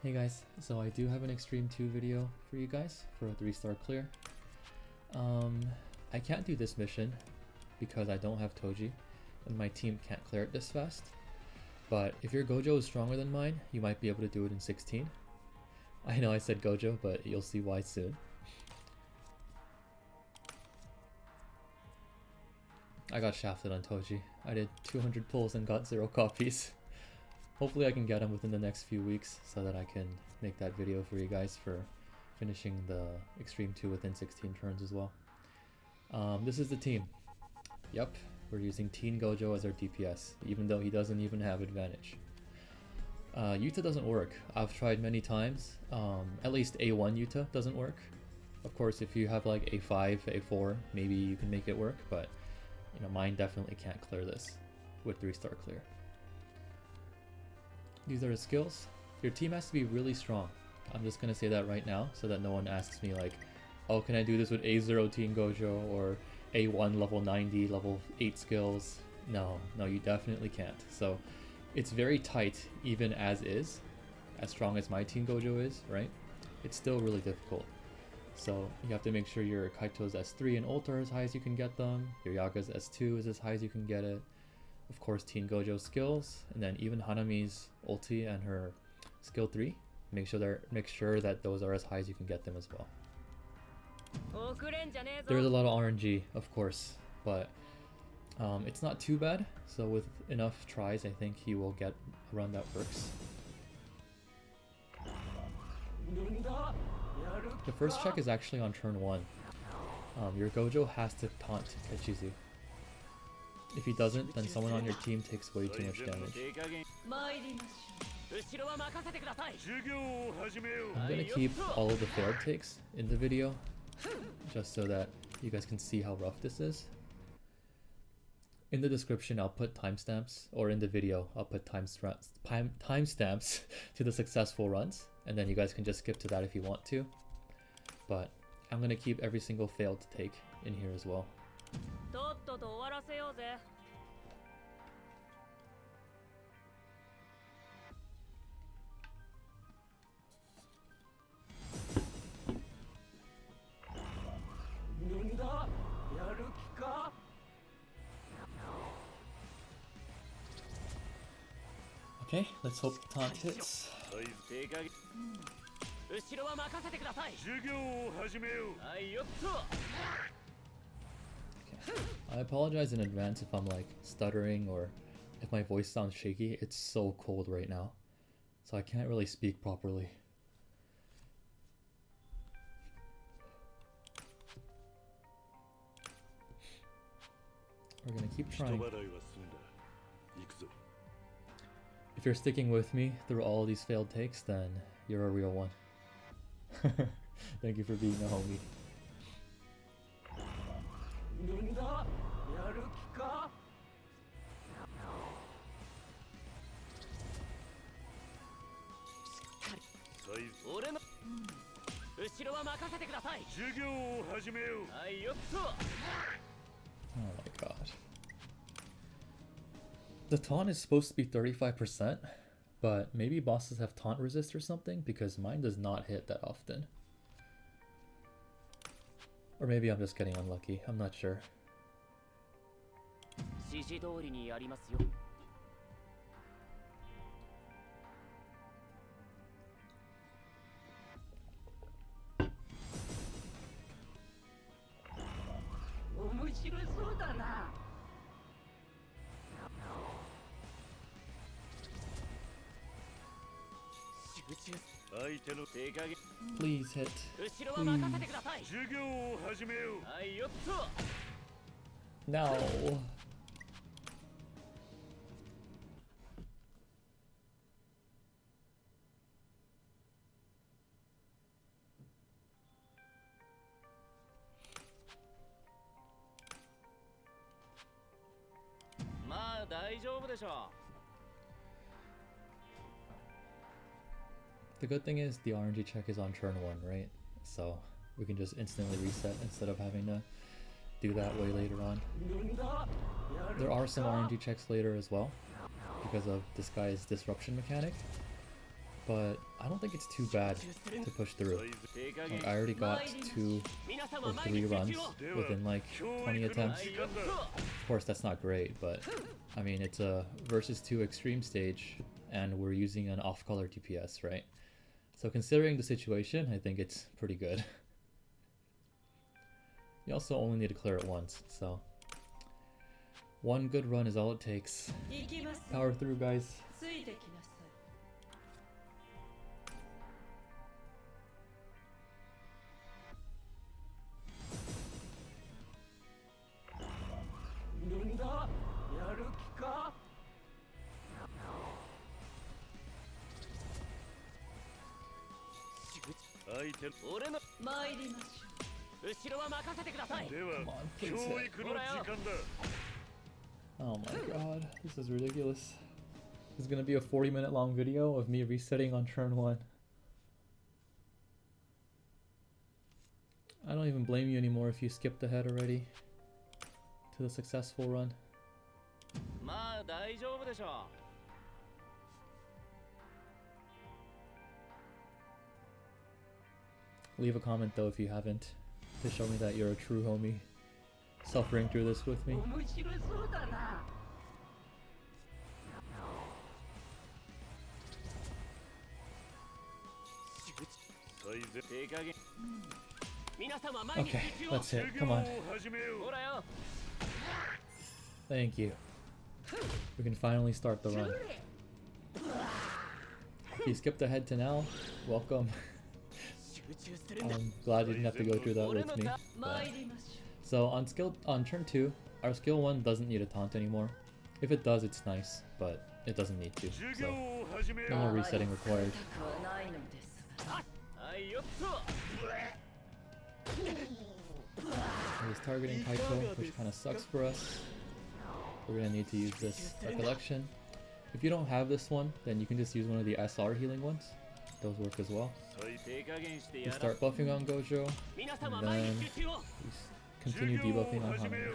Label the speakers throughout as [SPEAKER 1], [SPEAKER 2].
[SPEAKER 1] Hey guys, so I do have an Extreme 2 video for you guys for a 3-star clear. I can't do this mission because I don't have Toji and my team can't clear it this fast. But if your Gojo is stronger than mine, you might be able to do it in 16. I know I said Gojo, but you'll see why soon. I got shafted on Toji. I did 200 pulls and got 0 copies. Hopefully I can get him within the next few weeks so that I can make that video for you guys for finishing the Extreme 2 within 16 turns as well. This is the team. Yep, we're using Teen Gojo as our DPS, even though he doesn't even have advantage. Yuta doesn't work. I've tried many times. At least A1 Yuta doesn't work. Of course, if you have like A5, A4, maybe you can make it work, but you know, mine definitely can't clear this with 3-star clear. These are the skills. Your team has to be really strong. I'm just gonna say that right now so that no one asks me like, oh, can I do this with A0 Teen Gojo or A1 level 90, level 8 skills? No, you definitely can't. So it's very tight even as is, as strong as my Teen Gojo is, right? It's still really difficult. So you have to make sure your Kaito's S3 and ult are as high as you can get them, your Yaga's S2 is as high as you can get it, of course Teen Gojo skills, and then even Hanami's ulti and her skill 3, make sure that those are as high as you can get them as well. There's a lot of RNG, of course, but it's not too bad, so with enough tries I think he will get a run that works. The first check is actually on turn 1. Your Gojo has to taunt Kechizu. If he doesn't, then someone on your team takes way too much damage. I'm gonna keep all of the failed takes in the video, just so that you guys can see how rough this is. In the description I'll put timestamps, or in the video I'll put timestamps to the successful runs, and then you guys can just skip to that if you want to. But I'm gonna keep every single failed take in here as well. Okay, let's hope the taunt hits. Okay. I apologize in advance if I'm like stuttering or if my voice sounds shaky. It's so cold right now, so I can't really speak properly. We're gonna keep trying. If you're sticking with me through all these failed takes, then you're a real one. Thank you for being a homie. Oh my god. The taunt is supposed to be 35%, but maybe bosses have taunt resist or something, because mine does not hit that often. Or maybe I'm just getting unlucky, I'm not sure. Please hit. Please. No. The good thing is the RNG check is on turn 1, right? So we can just instantly reset instead of having to do that way later on. There are some RNG checks later as well because of this guy's disruption mechanic. but I don't think it's too bad to push through. Like, I already got 2 or 3 runs within like 20 attempts. Of course that's not great, but I mean it's a versus 2 extreme stage and we're using an off-color DPS, right? So considering the situation, I think it's pretty good. You also only need to clear it once, so 1 good run is all it takes. Power through, guys. Oh my god, this is ridiculous. This is gonna be a 40-minute long video of me resetting on turn 1. I don't even blame you anymore if you skipped ahead already to the successful run. Leave a comment though if you haven't, to show me that you're a true homie, suffering through this with me. Okay, let's hit. Come on. Thank you. We can finally start the run. If you skipped ahead to now, welcome. I'm glad you didn't have to go through that with me. But. So on turn 2, our skill 1 doesn't need a taunt anymore. If it does, it's nice, but it doesn't need to. So no more resetting required. He's targeting Kaito, which kind of sucks for us. We're gonna need to use this recollection. If you don't have this one, then you can just use one of the SR healing ones. Those work as well. We start buffing on Gojo, and then we continue debuffing on Hanami.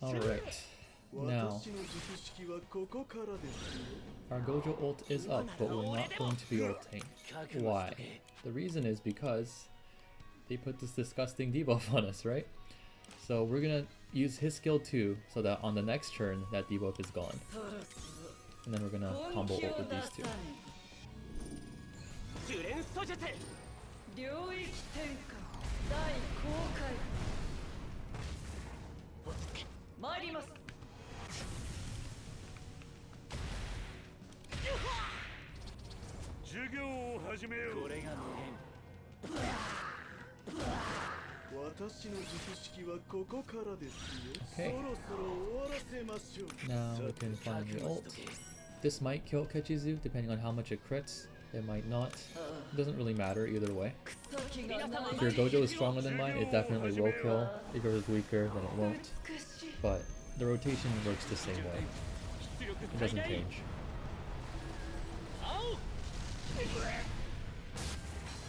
[SPEAKER 1] Alright, now our Gojo ult is up, but we're not going to be ulting. Why? The reason is because they put this disgusting debuff on us, right? So we're gonna use his skill 2 so that on the next turn that debuff is gone. And then we're gonna combo ult with these 2. Okay. Now we can find the ult. This might kill Kechizu depending on how much it crits. It might not. It doesn't really matter either way. If your Gojo is stronger than mine, it definitely will kill. If yours is weaker, then it won't. But the rotation works the same way. It doesn't change.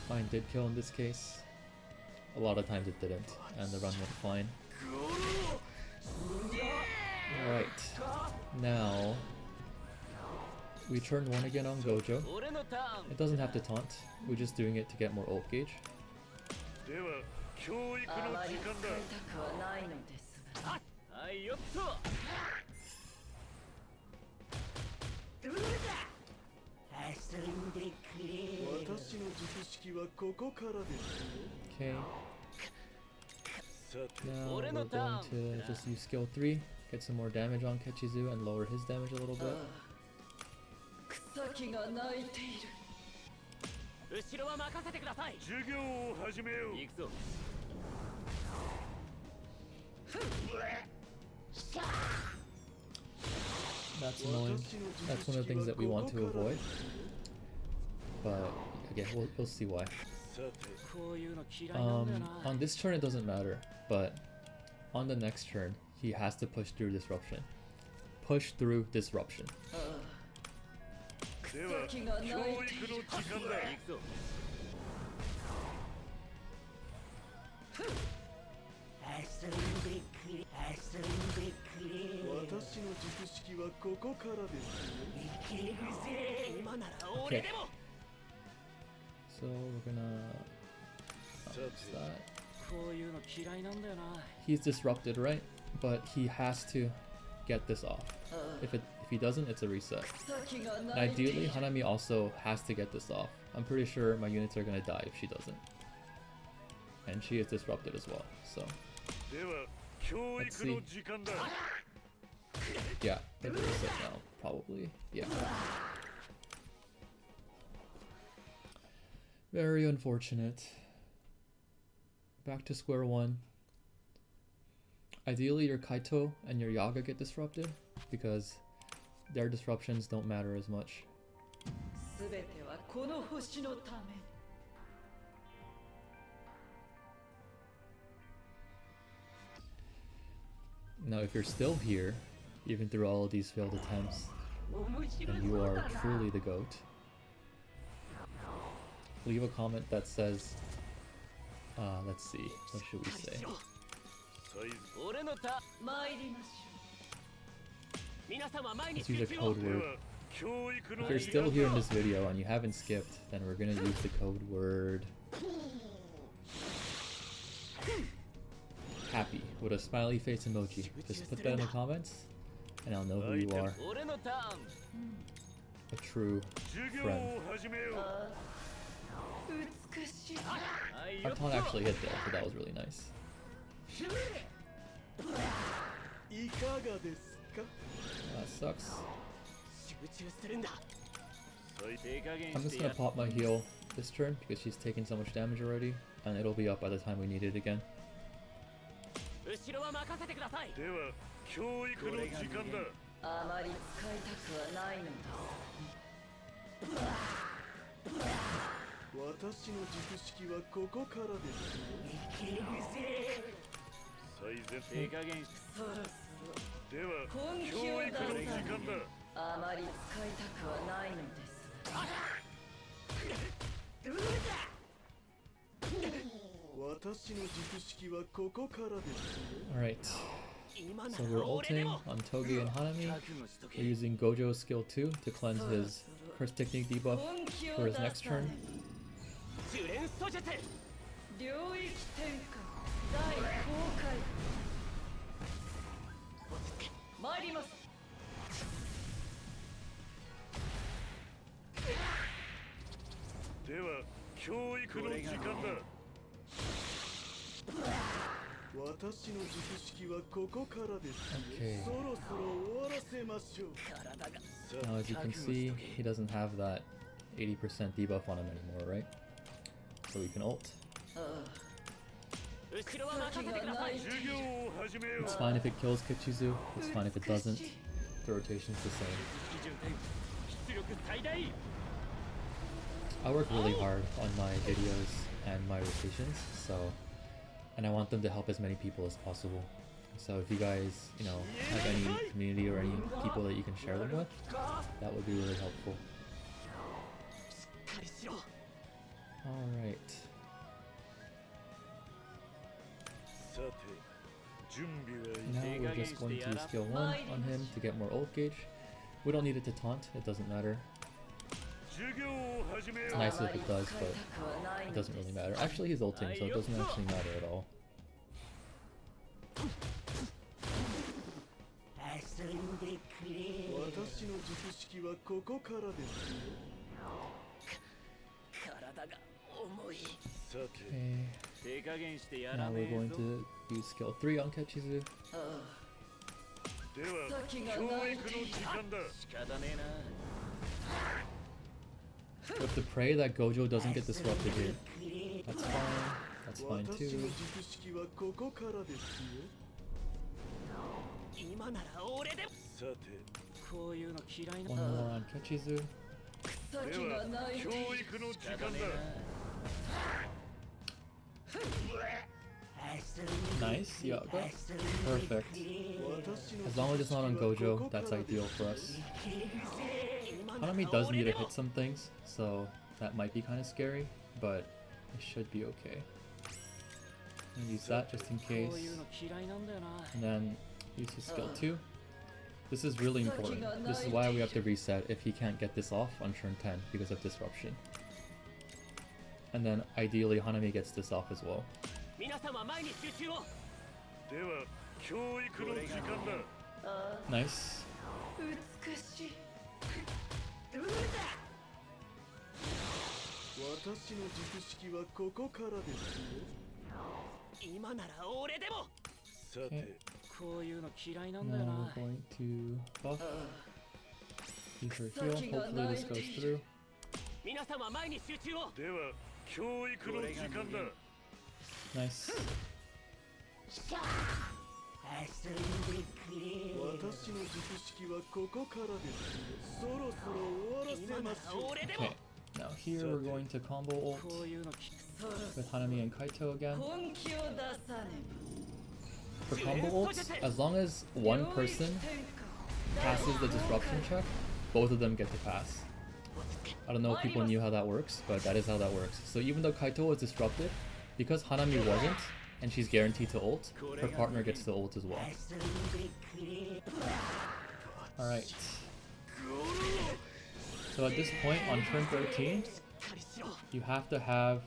[SPEAKER 1] Mine did kill in this case. A lot of times it didn't, and the run went fine. Alright, now we turn 1 again on Gojo. It doesn't have to taunt, we're just doing it to get more ult gauge. Okay. Now we're going to just use skill 3, get some more damage on Kechizu and lower his damage a little bit. That's annoying. That's one of the things that we want to avoid. But again, we'll see why. On this turn it doesn't matter, but on the next turn he has to push through disruption. Push through disruption. Okay. So we're gonna fix that. He's disrupted, right? But he has to get this off. If he doesn't, it's a reset. And ideally, Hanami also has to get this off. I'm pretty sure my units are gonna die if she doesn't. And she is disrupted as well, so let's see. Yeah, it's a reset now, probably. Yeah. Very unfortunate. Back to square one. Ideally, your Kaito and your Yaga get disrupted because their disruptions don't matter as much. Now, if you're still here, even through all of these failed attempts, then you are truly the GOAT. Leave a comment that says, let's see, what should we say? Let's use a code word. If you're still here in this video and you haven't skipped, then we're gonna use the code word happy with a smiley face emoji. Just put that in the comments and I'll know who you are. A true friend. Our taunt actually hit there, so that was really nice. That sucks. I'm just gonna pop my heal this turn because she's taking so much damage already, and it'll be up by the time we need it again. Alright, so we're ulting on Togi and Hanami. We're using Gojo's skill 2 to cleanse his curse technique debuff for his next turn. Okay. Now as you can see, he doesn't have that 80% debuff on him anymore, right? So we can ult. It's fine if it kills Kechizu, it's fine if it doesn't. The rotation's the same. I work really hard on my videos and my rotations, and I want them to help as many people as possible. So if you guys, have any community or any people that you can share them with, that would be really helpful. Alright. Now we're just going to use skill 1 on him to get more ult gauge. We don't need it to taunt, it doesn't matter. It's nice if it does, but it doesn't really matter. Actually, he's ulting, so it doesn't actually matter at all. Okay. Now we're going to use skill 3 on Kechizu. We have to pray that Gojo doesn't get disrupted here. That's fine. That's fine too. One more on Kechizu. Nice, Yaga. Perfect. As long as it's not on Gojo, that's ideal for us. Hanami does need to hit some things, so that might be kind of scary, but it should be okay. And use that just in case. And then use his skill 2. This is really important. This is why we have to reset if he can't get this off on turn 10 because of disruption. And then ideally Hanami gets this off as well. Nice. Okay. Now we're going to buff. Use her heal. Hopefully this goes through. Nice. Okay, now here we're going to combo ult with Hanami and Kaito again. For combo ults, as long as one person passes the disruption check, both of them get to pass. I don't know if people knew how that works, but that is how that works. So even though Kaito was disrupted, because Hanami wasn't, and she's guaranteed to ult, her partner gets to ult as well. Alright. So at this point, on turn 13, you have to have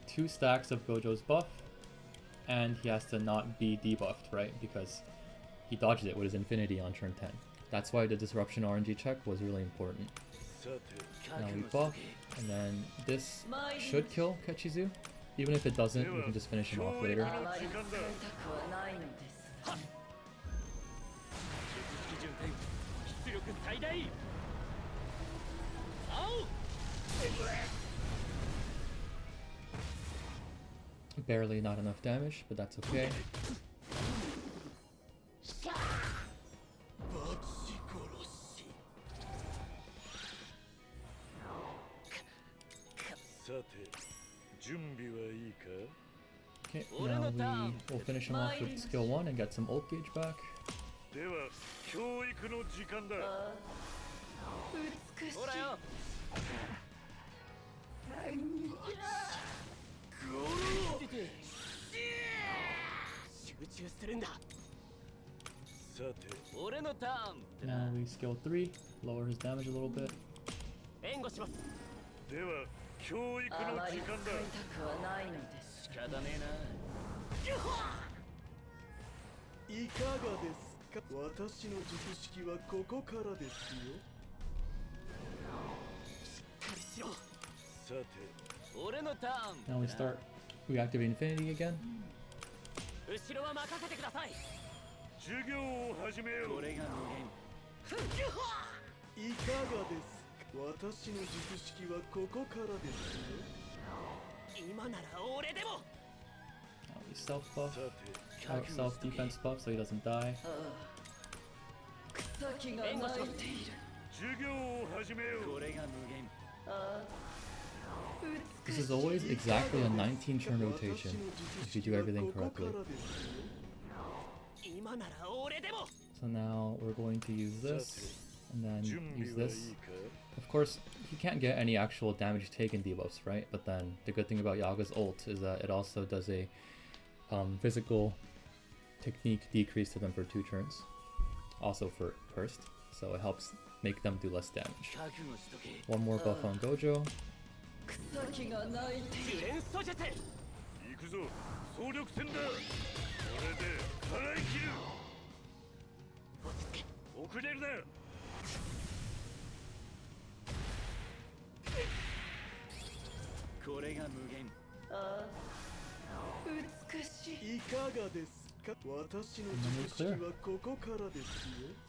[SPEAKER 1] 2 stacks of Gojo's buff, and he has to not be debuffed, right? Because he dodged it with his infinity on turn 10. That's why the disruption RNG check was really important. Now we buff, and then this should kill Kechizu. Even if it doesn't, we can just finish him off later. Barely not enough damage, but that's okay. Okay, now we'll finish him off with skill 1 and get some ult gauge back. Now we skill 3, lower his damage a little bit. Now we start. We activate Infinity again. Now we self buff, self defense buff so he doesn't die. This is always exactly a 19 turn rotation if you do everything correctly. So now we're going to use this and then use this. Of course, you can't get any actual damage taken debuffs, right? But then the good thing about Yaga's ult is that it also does a physical technique decrease to them for 2 turns. Also for first, so it helps make them do less damage. One more buff on Gojo. Clear.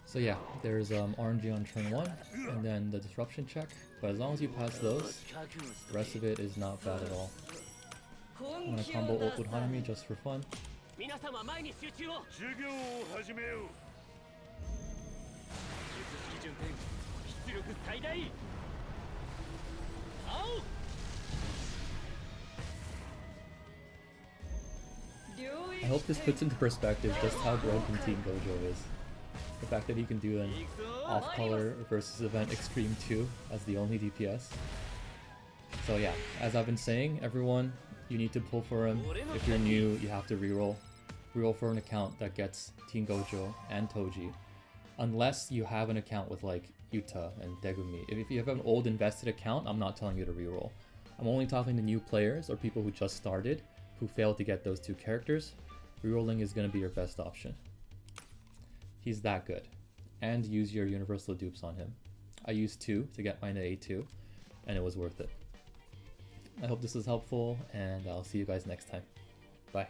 [SPEAKER 1] So yeah, there's RNG on turn 1, and then the disruption check, but as long as you pass those, the rest of it is not bad at all. I'm gonna combo ult with Hanami just for fun. hope this puts into perspective just how broken Team Gojo is. The fact that he can do an off-color versus event Extreme 2 as the only DPS. So yeah, as I've been saying, everyone, you need to pull for him. If you're new, you have to reroll. Reroll for an account that gets Team Gojo and Toji. Unless you have an account with like Yuta and Degumi. If you have an old invested account, I'm not telling you to reroll. I'm only talking to new players or people who just started, who failed to get those two characters. Rerolling is going to be your best option. He's that good. And use your universal dupes on him. I used 2 to get mine to A2, and it was worth it. I hope this was helpful, and I'll see you guys next time. Bye.